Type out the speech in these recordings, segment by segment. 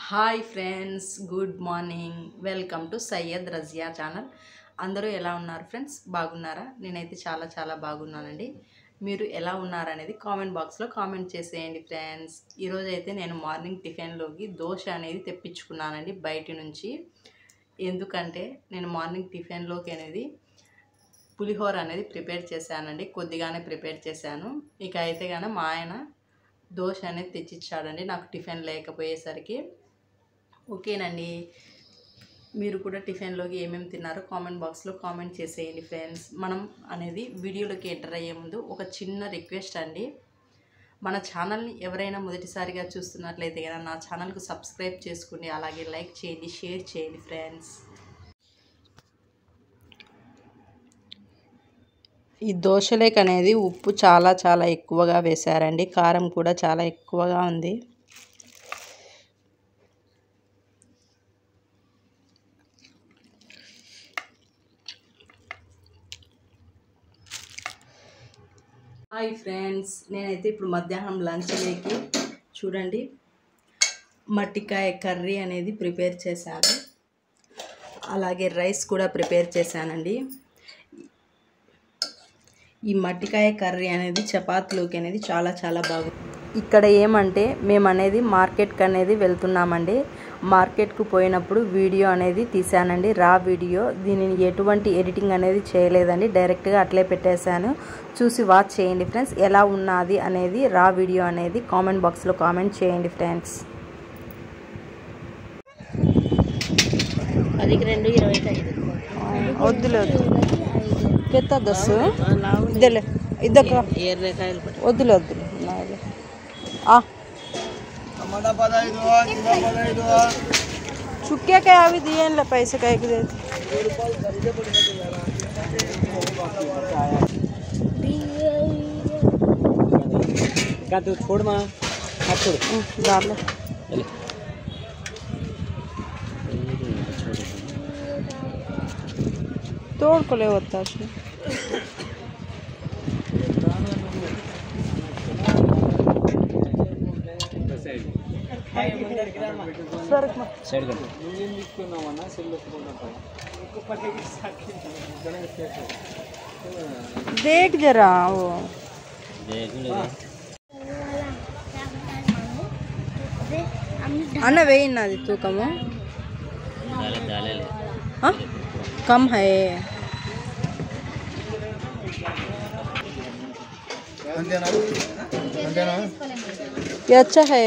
Hi friends, good morning. Welcome to Syed Razia channel. అందరూ ఎలా ఉన్నారు ఫ్రెండ్స్? బాగున్నారా? నేనైతే చాలా చాలా బాగున్నానండి. మీరు ఎలా ఉన్నారనేది కామెంట్ బాక్స్లో కామెంట్ చేసేయండి ఫ్రెండ్స్. ఈరోజు అయితే నేను మార్నింగ్ టిఫిన్లోకి దోశ అనేది తెప్పించుకున్నానండి బయట నుంచి. ఎందుకంటే నేను మార్నింగ్ టిఫిన్లోకి అనేది పులిహోర అనేది ప్రిపేర్ చేశానండి. కొద్దిగానే ప్రిపేర్ చేశాను. ఇక అయితే కానీ మా ఆయన దోశ అనేది తెచ్చిచ్చాడండి నాకు టిఫిన్ లేకపోయేసరికి. ఓకేనండి, మీరు కూడా టిఫిన్లోకి ఏమేమి తిన్నారో కామెంట్ బాక్స్లో కామెంట్ చేసేయండి ఫ్రెండ్స్. మనం అనేది వీడియోలోకి ఎంటర్ అయ్యే ముందు ఒక చిన్న రిక్వెస్ట్ అండి. మన ఛానల్ని ఎవరైనా మొదటిసారిగా చూస్తున్నట్లయితే కదా నా ఛానల్కు సబ్స్క్రైబ్ చేసుకోండి, అలాగే లైక్ చేయండి, షేర్ చేయండి ఫ్రెండ్స్. ఈ దోశలేక్ అనేది ఉప్పు చాలా చాలా ఎక్కువగా వేశారండి, కారం కూడా చాలా ఎక్కువగా ఉంది. హాయ్ ఫ్రెండ్స్, నేనైతే ఇప్పుడు మధ్యాహ్నం లంచ్లోకి చూడండి మట్టికాయ కర్రీ అనేది ప్రిపేర్ చేశాను, అలాగే రైస్ కూడా ప్రిపేర్ చేశానండి. ఈ మట్టికాయ కర్రీ అనేది చపాతీలోకి అనేది చాలా చాలా బాగుంది. ఇక్కడ ఏమంటే మేము అనేది మార్కెట్కి అనేది వెళ్తున్నామండి. మార్కెట్కు పోయినప్పుడు వీడియో అనేది తీసానండి, రా వీడియో. దీనిని ఎటువంటి ఎడిటింగ్ అనేది చేయలేదండి, డైరెక్ట్గా అట్లే పెట్టేశాను. చూసి వాచ్ చేయండి ఫ్రెండ్స్. ఎలా ఉన్నది అనేది రా వీడియో అనేది కామెంట్ బాక్స్లో కామెంట్ చేయండి ఫ్రెండ్స్. 10-2-25 వద్దులే కెత్త దస్సు ఇద్దలే ఇద్దరు వద్దులే వద్దులే चुक्के के अभी दिए ना पैसे कह के देते का तू छोड़ मां हाथ छोड़ डाल तोड़ को ले होता है देख जरा वो अन्न वेई नादी तूकमु कम है. ये अच्छा है.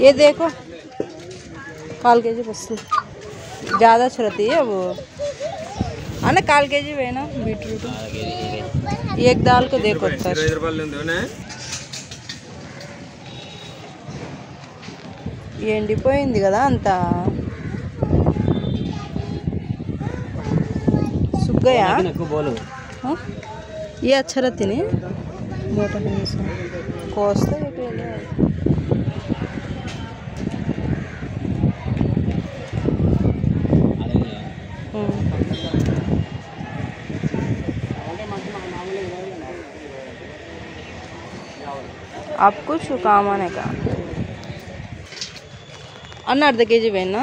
ये देखो काल के जी बस ज़्यादा चलती है वो अना काल के जी वेना बीटरूट एक दाल को देखो ఎండిపోయింది కదా అంతా సుగ్గయా ये अच्छा रहती नहीं मोटा कोस्ता आप कुछ काम आने का अन्न अर्ध केजी वेना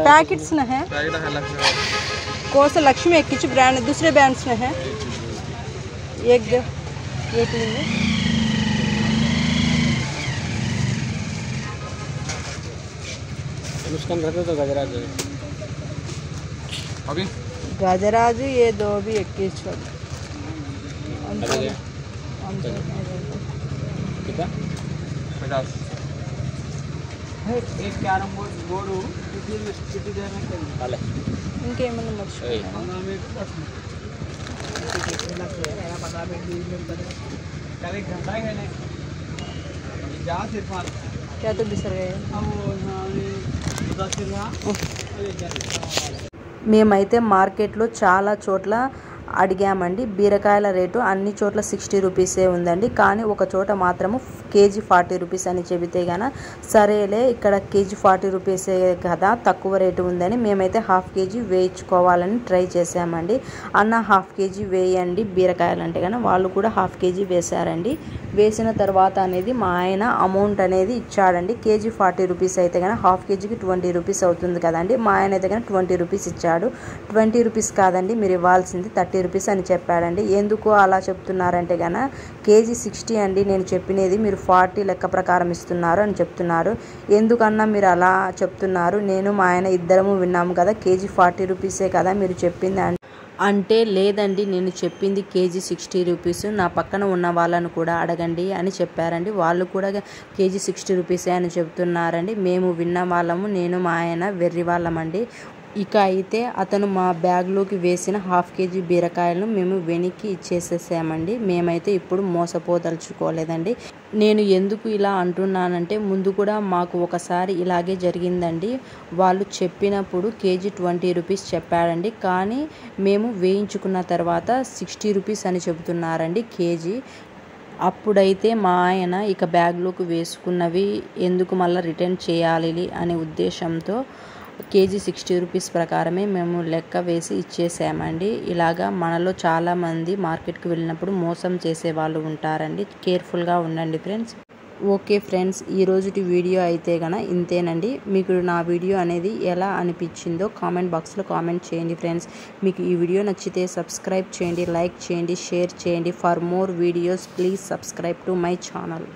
पैकेट्स न है कौन सा लक्ष्मी एक किच ब्रांड दूसरे ब्रांड्स में है एक मुस्कान रहता तो गजराज अभी गजराज ये दो भी 21 कितना 50 एक कैरम बोर्ड वाले ఇంకేమైనా మర్చిపోయి क्या तो बिसर गए మేమైతే మార్కెట్లో చాలా చోట్ల అడిగామండి. బీరకాయల రేటు అన్ని చోట్ల 60 రూపీసే ఉందండి. కానీ ఒక చోట మాత్రము కేజీ 40 రూపీస్ అని చెబితే గాన సరేలే ఇక్కడ కేజీ 40 రూపీసే కదా తక్కువ రేటు ఉందని మేమైతే హాఫ్ కేజీ వేయించుకోవాలని ట్రై చేసామండి. అన్న హాఫ్ కేజీ వేయండి బీరకాయలు అంటే కానీ వాళ్ళు కూడా హాఫ్ కేజీ వేశారండి. వేసిన తర్వాత అనేది మా ఆయన అమౌంట్ అనేది ఇచ్చాడండి. కేజీ 40 రూపీస్ అయితే కానీ హాఫ్ కేజీకి 20 రూపీస్ అవుతుంది కదండి. మా ఆయన అయితే కానీ 20 రూపీస్ ఇచ్చాడు. 20 రూపీస్ కాదండి మీరు ఇవ్వాల్సింది 30 రూపీస్ అని చెప్పాడండి. ఎందుకు అలా చెప్తున్నారంటే కనుక కేజీ 60 అండి నేను చెప్పినది, మీరు 40 లెక్క ప్రకారం ఇస్తున్నారు అని చెప్తున్నారు. ఎందుకన్నా మీరు అలా చెప్తున్నారు, నేను మా ఆయన ఇద్దరము విన్నాము కదా కేజీ 40 రూపీసే కదా మీరు చెప్పింది అంటే లేదండి నేను చెప్పింది కేజీ 60 రూపీస్, నా పక్కన ఉన్న వాళ్ళను కూడా అడగండి అని చెప్పారండి. వాళ్ళు కూడా కేజీ 60 రూపీసే అని చెప్తున్నారండి. మేము విన్న వాళ్ళము, నేను మా ఆయన వెర్రి వాళ్ళమండి. ఇక అయితే అతను మా బ్యాగ్లోకి వేసిన హాఫ్ కేజీ బీరకాయలను మేము వెనక్కి ఇచ్చేసేసామండి. మేమైతే ఇప్పుడు మోసపోదలుచుకోలేదండి. నేను ఎందుకు ఇలా అంటున్నానంటే ముందు కూడా మాకు ఒకసారి ఇలాగే జరిగిందండి. వాళ్ళు చెప్పినప్పుడు కేజీ 20 రూపీస్ చెప్పాడండి. కానీ మేము వేయించుకున్న తర్వాత 60 రూపీస్ అని చెబుతున్నారండి కేజీ. అప్పుడైతే మా ఆయన ఇక బ్యాగ్లోకి వేసుకున్నవి ఎందుకు మళ్ళీ రిటర్న్ చేయాలి అనే ఉద్దేశంతో కేజీ 60 రూపీస్ ప్రకారమే మేము లెక్క వేసి ఇచ్చేసామండి. ఇలాగా మనలో చాలామంది మార్కెట్కి వెళ్ళినప్పుడు మోసం చేసే వాళ్ళు ఉంటారండి. కేర్ఫుల్గా ఉండండి ఫ్రెండ్స్. ఓకే ఫ్రెండ్స్, ఈరోజుటి వీడియో అయితే గన ఇంతేనండి. మీకు నా వీడియో అనేది ఎలా అనిపించిందో కామెంట్ బాక్స్లో కామెంట్ చేయండి ఫ్రెండ్స్. మీకు ఈ వీడియో నచ్చితే సబ్స్క్రైబ్ చేయండి, లైక్ చేయండి, షేర్ చేయండి. For more videos please subscribe to my channel.